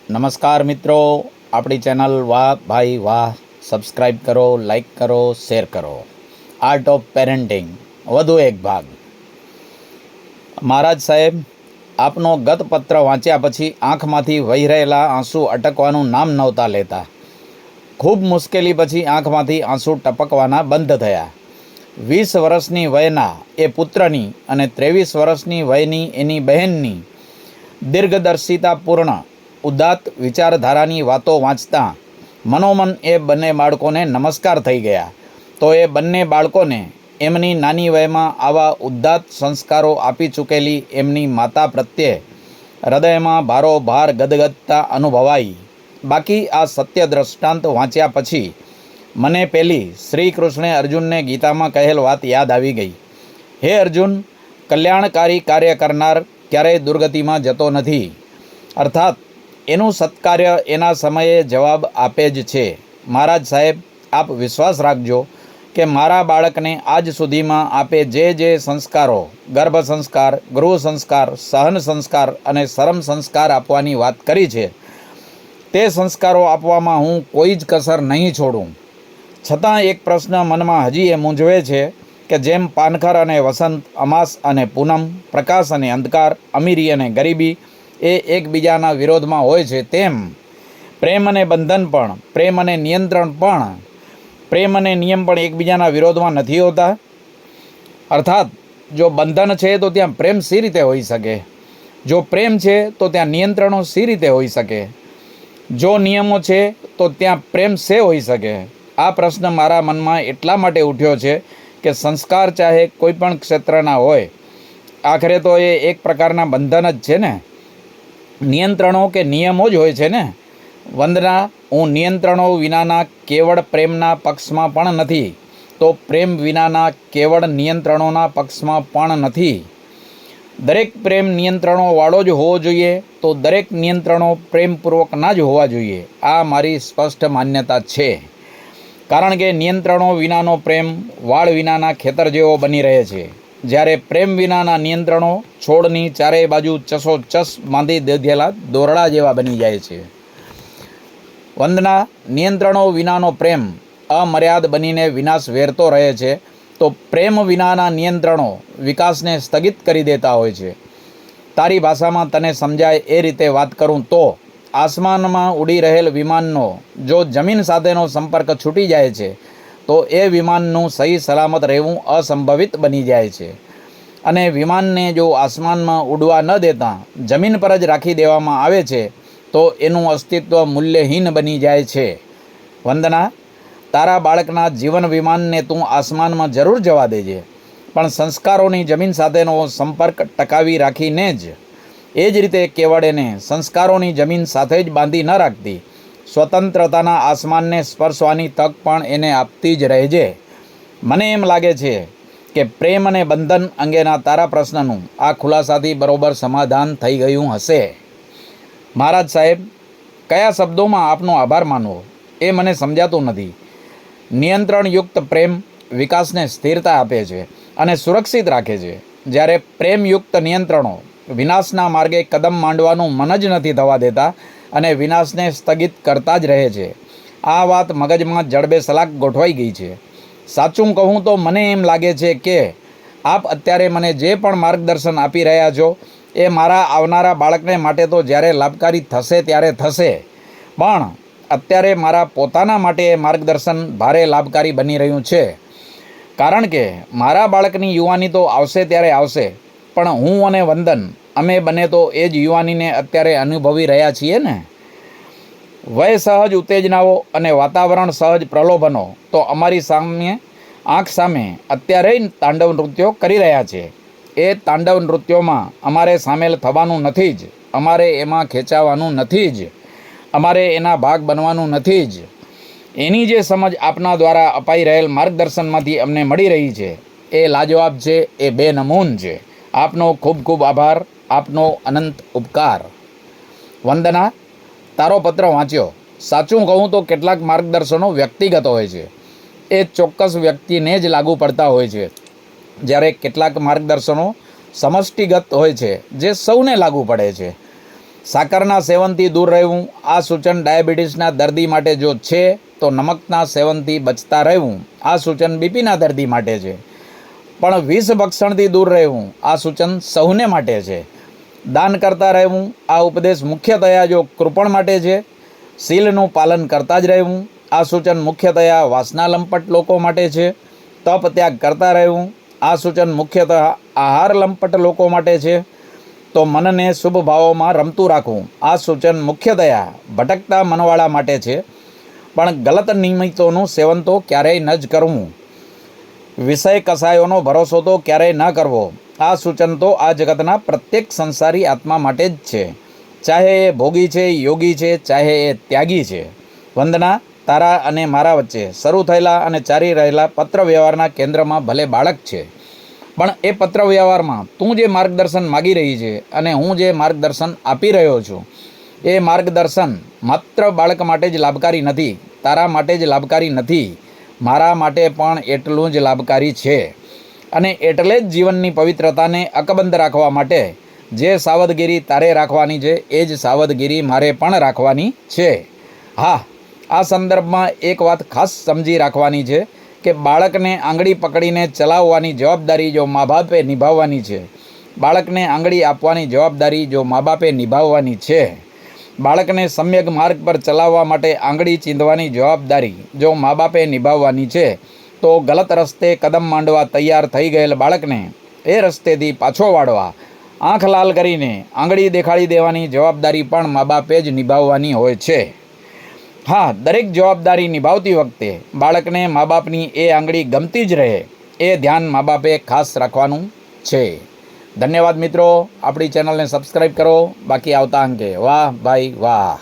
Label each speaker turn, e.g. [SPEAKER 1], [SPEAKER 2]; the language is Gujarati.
[SPEAKER 1] નમસ્કાર મિત્રો, આપણી ચેનલ વાહ ભાઈ વાહ સબસ્ક્રાઈબ કરો, લાઈક કરો, શેર કરો. આર્ટ ઓફ પેરેન્ટિંગ વધુ એક ભાગ. મહારાજ સાહેબ, આપનો ગત પત્ર વાંચ્યા પછી આંખમાંથી વહી રહેલા આંસુ અટકવાનું નામ નહોતા લેતા. ખૂબ મુશ્કેલી પછી આંખમાંથી આંસુ ટપકવાના બંધ થયા. 20 વર્ષની વયના એ પુત્રની અને 23 વર્ષની વયની એની બહેનની દીર્ઘદર્શિતાપૂર્ણ ઉદાત્ત વિચારધારાની વાતો વાંચતા મનોમન એ બંને બાળકોને નમસ્કાર થઈ ગયા. તો એ બંને બાળકોને એમની નાની વયમાં આવા ઉદાત્ત સંસ્કારો આપી ચૂકેલી એમની માતા પ્રત્યે હૃદયમાં ભારોભાર ગદગદતા અનુભવાઈ. બાકી આ સત્ય દ્રષ્ટાંત વાંચ્યા પછી મને પેલી શ્રી કૃષ્ણે અર્જુનને ગીતામાં કહેલ વાત યાદ આવી ગઈ. હે અર્જુન, કલ્યાણકારી કાર્ય કરનાર ક્યારેય દુર્ગતિમાં જતો નથી. અર્થાત એનું સત્કાર્ય એના સમયે જવાબ આપે જ છે. મહારાજ સાહેબ, આપ વિશ્વાસ રાખજો કે મારા બાળકને આજ સુધીમાં આપે જે સંસ્કારો, ગર્ભ સંસ્કાર, ગૃહ સંસ્કાર, સહન સંસ્કાર અને શરમ સંસ્કાર આપવાની વાત કરી છે, તે સંસ્કારો આપવામાં હું કોઈ જ કસર નહીં છોડું. છતાં એક પ્રશ્ન મનમાં હજી એ મૂંઝવે છે કે જેમ પાનખર અને વસંત, અમાસ અને પૂનમ, પ્રકાશ અને અંધકાર, અમીરી અને ગરીબી એ એકબીજાના વિરોધમાં હોય છે, તેમ પ્રેમ અને બંધન પણ, પ્રેમ અને નિયંત્રણ પણ, પ્રેમ અને નિયમ પણ એકબીજાના વિરોધમાં નથી હોતા. અર્થાત જો બંધન છે તો ત્યાં પ્રેમ સી રીતે હોઈ શકે? જો પ્રેમ છે તો ત્યાં નિયંત્રણો સી રીતે હોઈ શકે? જો નિયમો છે તો ત્યાં પ્રેમ શે હોઈ શકે? આ પ્રશ્ન મારા મનમાં એટલા માટે ઉઠ્યો છે કે સંસ્કાર ચાહે કોઈ પણ ક્ષેત્રના હોય, આખરે તો એ એક પ્રકારના બંધન જ છે ને, નિયંત્રણો કે નિયમો જ હોય છે ને. વંદના, હું નિયંત્રણો વિનાના કેવળ પ્રેમના પક્ષમાં પણ નથી, તો પ્રેમ વિનાના કેવળ નિયંત્રણોના પક્ષમાં પણ નથી. દરેક પ્રેમ નિયંત્રણોવાળો જ હોવો જોઈએ, તો દરેક નિયંત્રણો પ્રેમપૂર્વકના જ હોવા જોઈએ. આ મારી સ્પષ્ટ માન્યતા છે. કારણ કે નિયંત્રણો વિનાનો પ્રેમ વાળ વિનાના ખેતર જેવો બની રહે છે, જ્યારે પ્રેમ વિનાના નિયંત્રણો છોડની ચારેય બાજુ ચસોચસ બાંધી દીધેલા દોરડા જેવા બની જાય છે. વંદના, નિયંત્રણો વિનાનો પ્રેમ અમર્યાદ બનીને વિનાશ વેરતો રહે છે, તો પ્રેમ વિનાના નિયંત્રણો વિકાસને સ્થગિત કરી દેતા હોય છે. તારી ભાષામાં તને સમજાય એ રીતે વાત કરું તો આસમાનમાં ઉડી રહેલ વિમાનનો જો જમીન સાથેનો સંપર્ક છૂટી જાય છે, તો એ વિમાનનું સહી સલામત રહેવું અસંભવિત બની જાય છે. અને વિમાનને જો આસમાનમાં ઉડવા ન દેતા જમીન પર જ રાખી દેવામાં આવે છે, તો એનું અસ્તિત્વ મૂલ્યહીન બની જાય છે. વંદના, તારા બાળકના જીવન વિમાનને તું આસમાનમાં જરૂર જવા દેજે, પણ સંસ્કારોની જમીન સાથેનો સંપર્ક ટકાવી રાખીને જ. એ જ રીતે કેવળ એને સંસ્કારોની જમીન સાથે જ બાંધી ન રાખતી, સ્વતંત્રતાના આસમાનને સ્પર્શવાની તક પણ એને આપતી જ રહેજે. મને એમ લાગે છે કે પ્રેમ અને બંધન અંગેના તારા પ્રશ્નનું આ ખુલાસાથી બરોબર સમાધાન થઈ ગયું હશે. મહારાજ સાહેબ, કયા શબ્દોમાં આપનો આભાર માનવો એ મને સમજાતું નથી. નિયંત્રણયુક્ત પ્રેમ વિકાસને સ્થિરતા આપે છે અને સુરક્ષિત રાખે છે, જ્યારે પ્રેમયુક્ત નિયંત્રણો વિનાશના માર્ગે કદમ માંડવાનું મન જ નથી થવા દેતા અને વિનાશને સ્થગિત કરતા જ રહે છે. આ વાત મગજમાં જડબેસલાક ગોઠવાઈ ગઈ છે. સાચું કહું તો મને એમ લાગે છે કે આપ અત્યારે મને જે પણ માર્ગદર્શન આપી રહ્યા છો એ મારા આવનારા બાળકને માટે તો જ્યારે લાભકારી થશે ત્યારે થશે, પણ અત્યારે મારા પોતાના માટે એ માર્ગદર્શન ભારે લાભકારી બની રહ્યું છે. કારણ કે મારા બાળકની યુવાની તો આવશે ત્યારે આવશે, પણ હું અને વંદન અમે બંને તો એ જ યુવાનીને અત્યારે અનુભવી રહ્યા છીએ ને. વય સહજ ઉત્તેજનાઓ અને વાતાવરણ સહજ પ્રલોભનો તો અમારી સામે આંખ સામે અત્યારે તાંડવ નૃત્યો કરી રહ્યા છે. એ તાંડવ નૃત્યોમાં અમારે સામેલ થવાનું નથી જ, અમારે એમાં ખેંચાવાનું નથી જ, અમારે એના ભાગ બનવાનું નથી જ. એની જે સમજ આપના દ્વારા અપાઈ રહેલ માર્ગદર્શનમાંથી અમને મળી રહી છે એ લાજવાબ છે, એ બેનમૂન છે. આપનો ખૂબ ખૂબ આભાર, આપનો અનંત ઉપકાર. વંદના, તારો પત્ર વાંચ્યો. સાચું કહું તો કેટલાક માર્ગદર્શનો વ્યક્તિગત હોય છે, એ ચોક્કસ વ્યક્તિને જ લાગુ પડતા હોય છે, જ્યારે કેટલાક માર્ગદર્શનો સમષ્ટિગત હોય છે, જે સૌને લાગુ પડે છે. સાકરના સેવનથી દૂર રહેવું, આ સૂચન ડાયાબિટીસના દર્દી માટે જો છે તો નમકના સેવનથી બચતા રહેવું, આ સૂચન બીપીના દર્દી માટે છે. પણ વિષ ભક્ષણથી દૂર રહેવું, આ સૂચન સૌને માટે છે. દાન કરતા રહેવું, આ ઉપદેશ મુખ્યતયા જો કૃપણ માટે છે. શીલનું પાલન કરતા જ રહેવું, આ સૂચન મુખ્યતયા વાસના લંપટ લોકો માટે છે. તપ ત્યાગ કરતા રહેવું, આ સૂચન મુખ્યતઃ આહાર લંપટ લોકો માટે છે. તો મનને શુભ ભાવોમાં રમતું રાખવું, આ સૂચન મુખ્યતયા ભટકતા મનવાળા માટે છે. પણ ગલત નિમિત્તોનું સેવન તો ક્યારેય ન જ કરવું. વિષય કસાયોનો ભરોસો તો ક્યારેય ન કરવો, આ સૂચન તો આ જગતના પ્રત્યેક સંસારી આત્મા માટે જ છે. ચાહે એ ભોગી છે, યોગી છે, ચાહે એ ત્યાગી છે. વંદના, તારા અને મારા વચ્ચે શરૂ થયેલા અને ચાલી રહેલા પત્ર વ્યવહારના કેન્દ્રમાં ભલે બાળક છે, પણ એ પત્ર વ્યવહારમાં તું જે માર્ગદર્શન માગી રહી છે અને હું જે માર્ગદર્શન આપી રહ્યો છું, એ માર્ગદર્શન માત્ર બાળક માટે જ લાભકારી નથી, તારા માટે જ લાભકારી નથી, મારા માટે પણ એટલું જ લાભકારી છે. અને એટલે જ જીવનની પવિત્રતાને અકબંધ રાખવા માટે જે સાવધગીરી તારે રાખવાની છે એ જ સાવધગીરી મારે પણ રાખવાની છે. હા, આ સંદર્ભમાં એક વાત ખાસ સમજી રાખવાની છે કે બાળકને આંગળી પકડીને ચલાવવાની જવાબદારી જો મા બાપે નિભાવવાની છે, બાળકને આંગળી આપવાની જવાબદારી જો મા બાપે નિભાવવાની છે, બાળકને સમ્યક માર્ગ પર ચલાવવા માટે આંગળી ચીંધવાની જવાબદારી જો મા બાપે નિભાવવાની છે, તો ગલત રસ્તે કદમ માંડવા તૈયાર થઈ ગયેલ બાળકને એ રસ્તેથી પાછો વાળવા આંખ લાલ કરીને આંગળી દેખાડી દેવાની જવાબદારી પણ મા બાપે જ નિભાવવાની હોય છે. હા, દરેક જવાબદારી નિભાવતી વખતે બાળકને મા બાપની એ આંગળી ગમતી જ રહે એ ધ્યાન મા બાપે ખાસ રાખવાનું છે. ધન્યવાદ મિત્રો, આપણી ચેનલને સબસ્ક્રાઈબ કરો. બાકી આવતા અંકે વાહ ભાઈ વાહ.